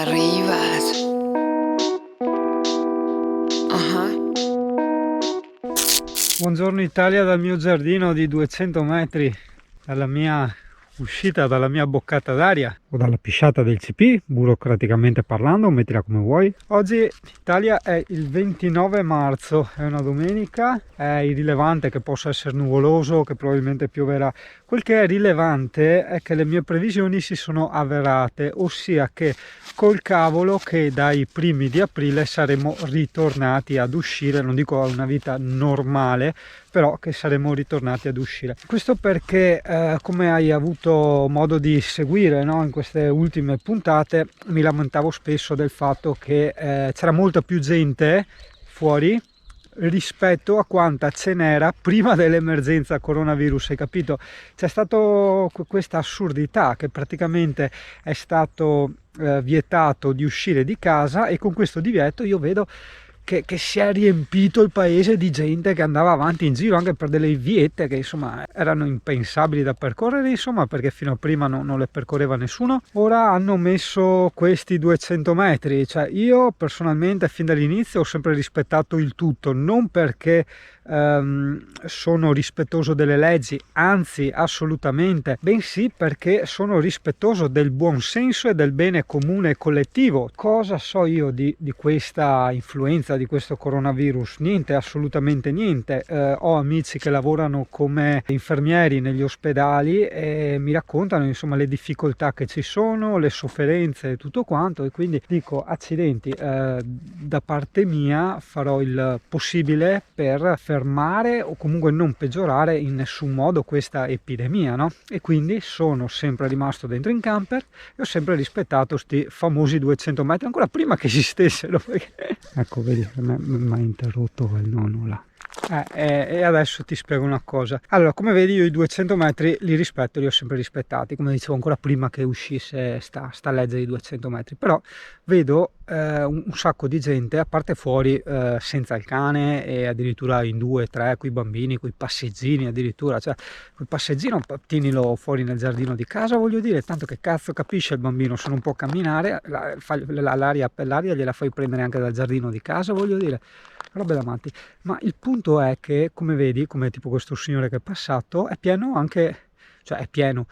arrivas. Buongiorno Italia dal mio giardino di 200 metri dalla mia uscita, dalla mia boccata d'aria o dalla pisciata del CP, burocraticamente parlando, mettila come vuoi. Oggi Italia è il 29 marzo, è una domenica, è irrilevante che possa essere nuvoloso, che probabilmente pioverà. Quel che è rilevante è che le mie previsioni si sono avverate, ossia che col cavolo che dai primi di aprile saremo ritornati ad uscire, non dico a una vita normale, però che saremo ritornati ad uscire. Questo perché come hai avuto modo di seguire, no, in queste ultime puntate, mi lamentavo spesso del fatto che c'era molta più gente fuori rispetto a quanta ce n'era prima dell'emergenza coronavirus, hai capito? C'è stata questa assurdità che praticamente è stato vietato di uscire di casa, e con questo divieto io vedo che si è riempito il paese di gente che andava avanti in giro anche per delle viette che insomma erano impensabili da percorrere, insomma, perché fino a prima non le percorreva nessuno. Ora hanno messo questi 200 metri, cioè io personalmente fin dall'inizio ho sempre rispettato il tutto, non perché sono rispettoso delle leggi, anzi assolutamente, bensì perché sono rispettoso del buon senso e del bene comune collettivo. Cosa so io di questa influenza, di questo coronavirus? Niente, assolutamente niente. Ho amici che lavorano come infermieri negli ospedali e mi raccontano insomma le difficoltà che ci sono, le sofferenze e tutto quanto, e quindi dico accidenti, da parte mia farò il possibile per fermare o comunque non peggiorare in nessun modo questa epidemia, no? E quindi sono sempre rimasto dentro in camper e ho sempre rispettato sti famosi 200 metri ancora prima che esistessero, perché... ecco, vedi, mi ha interrotto il nonno là. E adesso ti spiego una cosa. Allora, come vedi, io i 200 metri li rispetto, li ho sempre rispettati, come dicevo ancora prima che uscisse sta legge di 200 metri, però vedo un sacco di gente, a parte fuori, senza il cane, e addirittura in 2-3 coi bambini, coi passeggini addirittura, cioè quel passeggino tienilo fuori nel giardino di casa, voglio dire, tanto che cazzo capisce il bambino se non può camminare, l'aria gliela fai prendere anche dal giardino di casa, voglio dire, robe da matti. Ma il punto è che, come vedi, come tipo questo signore che è passato, è pieno anche, cioè è pieno,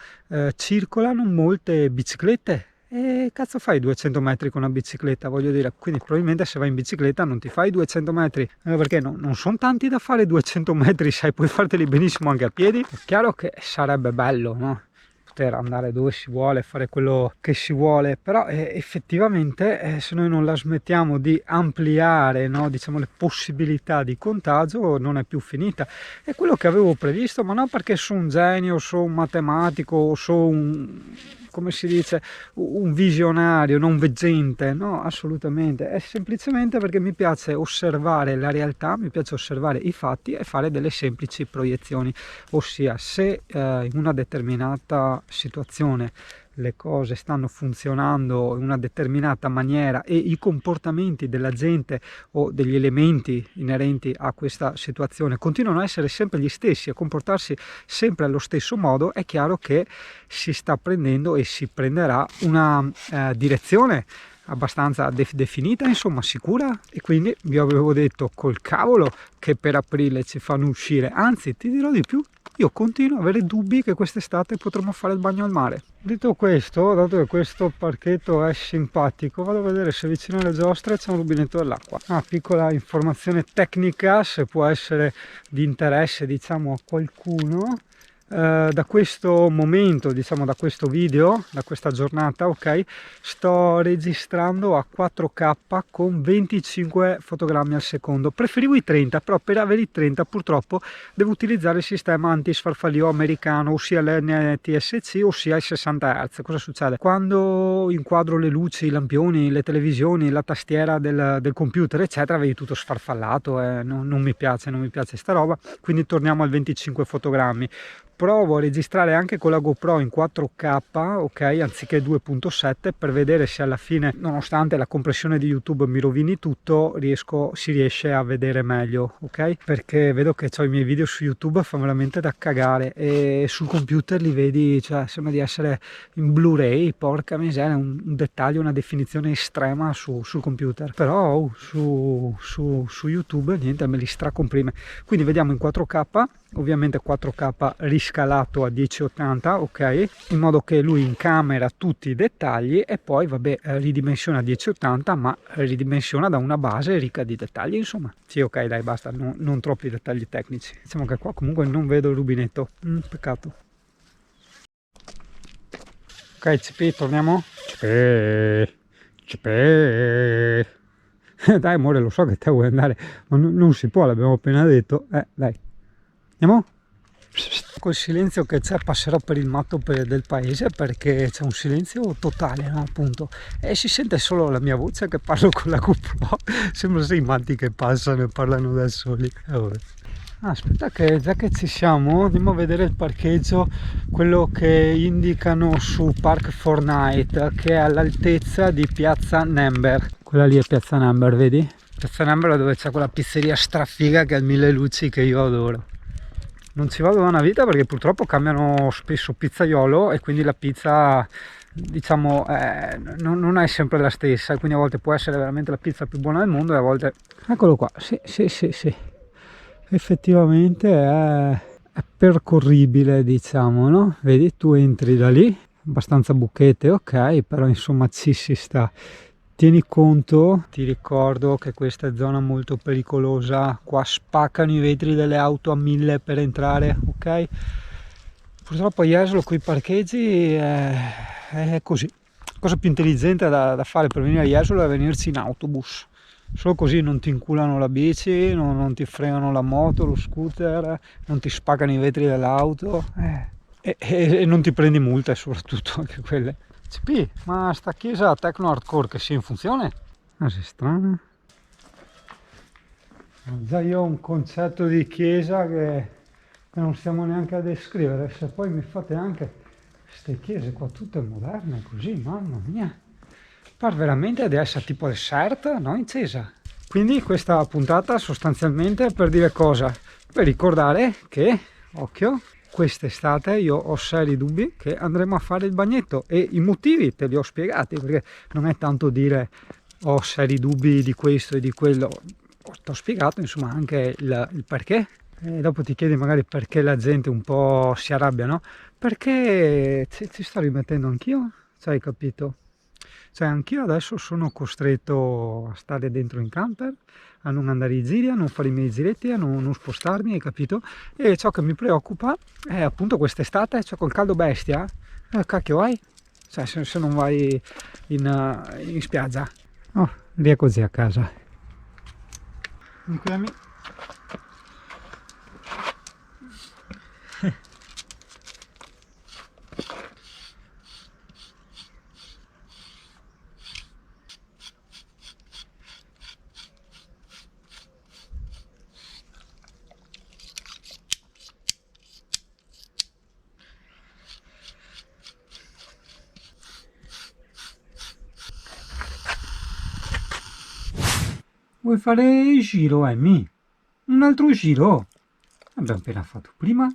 circolano molte biciclette. E cazzo fai 200 metri con una bicicletta, voglio dire, quindi probabilmente se vai in bicicletta non ti fai 200 metri, perché non sono tanti da fare 200 metri, sai, puoi farteli benissimo anche a piedi. È chiaro che sarebbe bello, no? Poter andare dove si vuole, fare quello che si vuole, però effettivamente se noi non la smettiamo di ampliare, no, diciamo, le possibilità di contagio, non è più finita. È quello che avevo previsto, ma non perché sono un genio, sono un matematico, sono un, come si dice, un visionario, non veggente, no, assolutamente, è semplicemente perché mi piace osservare la realtà, mi piace osservare i fatti e fare delle semplici proiezioni, ossia se in una determinata situazione le cose stanno funzionando in una determinata maniera e i comportamenti della gente o degli elementi inerenti a questa situazione continuano a essere sempre gli stessi, a comportarsi sempre allo stesso modo, è chiaro che si sta prendendo e si prenderà una direzione abbastanza definita, insomma sicura, e quindi vi avevo detto col cavolo che per aprile ci fanno uscire, anzi ti dirò di più, io continuo ad avere dubbi che quest'estate potremo fare il bagno al mare. Detto questo, dato che questo parchetto è simpatico, vado a vedere se vicino alle giostre c'è un rubinetto dell'acqua. Una piccola informazione tecnica, se può essere di interesse, diciamo, a qualcuno. Da questo momento, diciamo da questo video, da questa giornata, ok, sto registrando a 4K con 25 fotogrammi al secondo. Preferivo i 30, però per avere i 30 purtroppo devo utilizzare il sistema antisfarfallio americano, ossia l'NTSC, ossia i 60 Hz. Cosa succede? Quando inquadro le luci, i lampioni, le televisioni, la tastiera del computer eccetera, vedi tutto sfarfallato, non mi piace sta roba, quindi torniamo al 25 fotogrammi. provo a registrare anche con la GoPro in 4K, ok, anziché 2.7, per vedere se alla fine, nonostante la compressione di YouTube mi rovini tutto, si riesce a vedere meglio, ok? Perché vedo che i miei video su YouTube fanno veramente da cagare e sul computer li vedi, cioè sembra di essere in Blu-ray, porca miseria, un dettaglio, una definizione estrema sul computer, però su YouTube niente, me li stracomprime. Quindi vediamo in 4K, ovviamente 4K riscalato a 1080, ok, in modo che lui incamera tutti i dettagli e poi vabbè ridimensiona a 1080, ma ridimensiona da una base ricca di dettagli, insomma. Sì, ok, dai, basta, non troppi dettagli tecnici. Diciamo che qua comunque non vedo il rubinetto, peccato. Ok, CP, torniamo? CP. Dai amore, lo so che te vuoi andare, ma non si può, l'abbiamo appena detto. Dai, andiamo? Col silenzio che c'è passerò per il matto del paese, perché c'è un silenzio totale, no? Appunto, e si sente solo la mia voce che parlo con la GoPro. Sembra sei matti che passano e parlano da soli. Aspetta che già che ci siamo andiamo a vedere il parcheggio, quello che indicano su Park Fortnite, che è all'altezza di Piazza Nember. Quella lì è Piazza Nember, vedi? Piazza Nember è dove c'è quella pizzeria strafiga che ha il mille luci che io adoro. Non ci vado da una vita perché purtroppo cambiano spesso pizzaiolo e quindi la pizza, diciamo, non è sempre la stessa, quindi a volte può essere veramente la pizza più buona del mondo e a volte... Eccolo qua, sì. Effettivamente è percorribile, diciamo, no? Vedi, tu entri da lì, abbastanza buchete, ok, però insomma ci si sta. Tieni conto, ti ricordo che questa è zona molto pericolosa, qua spaccano i vetri delle auto a 1000 per entrare, ok? Purtroppo a Jesolo con i parcheggi è così. La cosa più intelligente da fare per venire a Jesolo è venirci in autobus. Solo così non ti inculano la bici, non ti fregano la moto, lo scooter, non ti spaccano i vetri dell'auto e non ti prendi multe, soprattutto anche quelle. CP, ma sta chiesa Tecno Hardcore che sia in funzione? Sei strana. Già io ho un concetto di chiesa che non stiamo neanche a descrivere, se poi mi fate anche queste chiese qua tutte moderne così, mamma mia. Pare veramente di essere tipo desert, no? In Cesa. Quindi questa puntata sostanzialmente è per dire cosa? Per ricordare che, occhio, quest'estate io ho seri dubbi che andremo a fare il bagnetto e i motivi te li ho spiegati, perché non è tanto dire ho seri dubbi di questo e di quello, ti ho spiegato insomma anche il perché. E dopo ti chiedi magari perché la gente un po' si arrabbia, no? Perché ci sto rimettendo anch'io, cioè, hai capito? Cioè anch'io adesso sono costretto a stare dentro in camper, a non andare in giri, a non fare i miei giretti, a non spostarmi, hai capito? E ciò che mi preoccupa è appunto quest'estate, cioè col caldo bestia, cacchio vai? Cioè se non vai in spiaggia. Oh, via così a casa. Inquiami. Vuoi fare il giro, Amy? Un altro giro? Abbiamo appena fatto prima.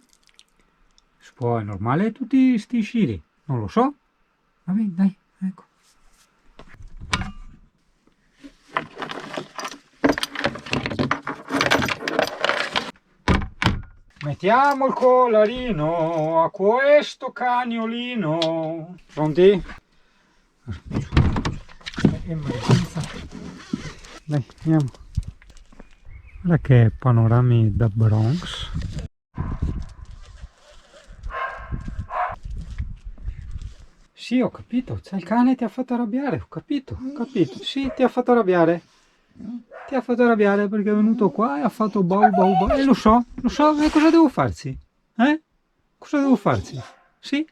Si può, è normale tutti sti giri? Non lo so. Vabbè, dai, ecco. Mettiamo il collarino a questo cagnolino. Pronti? Dai, andiamo. Guarda che panorami da Bronx. Sì, ho capito, c'è il cane ti ha fatto arrabbiare, ho capito. Sì, ti ha fatto arrabbiare. Ti ha fatto arrabbiare perché è venuto qua e ha fatto bau bau bau. Lo so, e cosa devo farci? Cosa devo farci? Sì?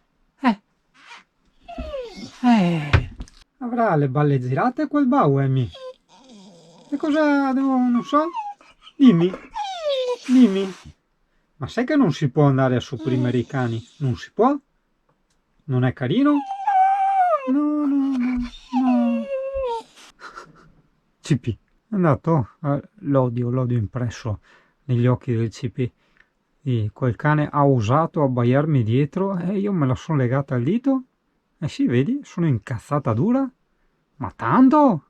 Avrà le balle girate quel bau, Amy. E cosa devo, non so? Dimmi. Ma sai che non si può andare a sopprimere i cani? Non si può? Non è carino? No, no, no, no. CP, è andato? L'odio impresso negli occhi del CP. E quel cane ha osato abbaiarmi dietro e io me la sono legata al dito. Eh sì, vedi, sono incazzata dura. Ma tanto?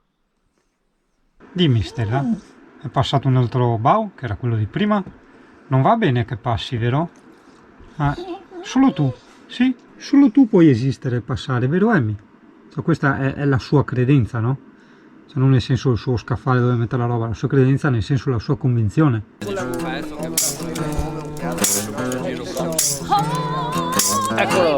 Dimmi, Stella, è passato un altro Bau, che era quello di prima? Non va bene che passi, vero? Ah, solo tu, sì? Solo tu puoi esistere e passare, vero Emmy? Cioè, questa è la sua credenza, no? Cioè, non nel senso il suo scaffale dove mettere la roba, la sua credenza nel senso la sua convinzione. Eccolo!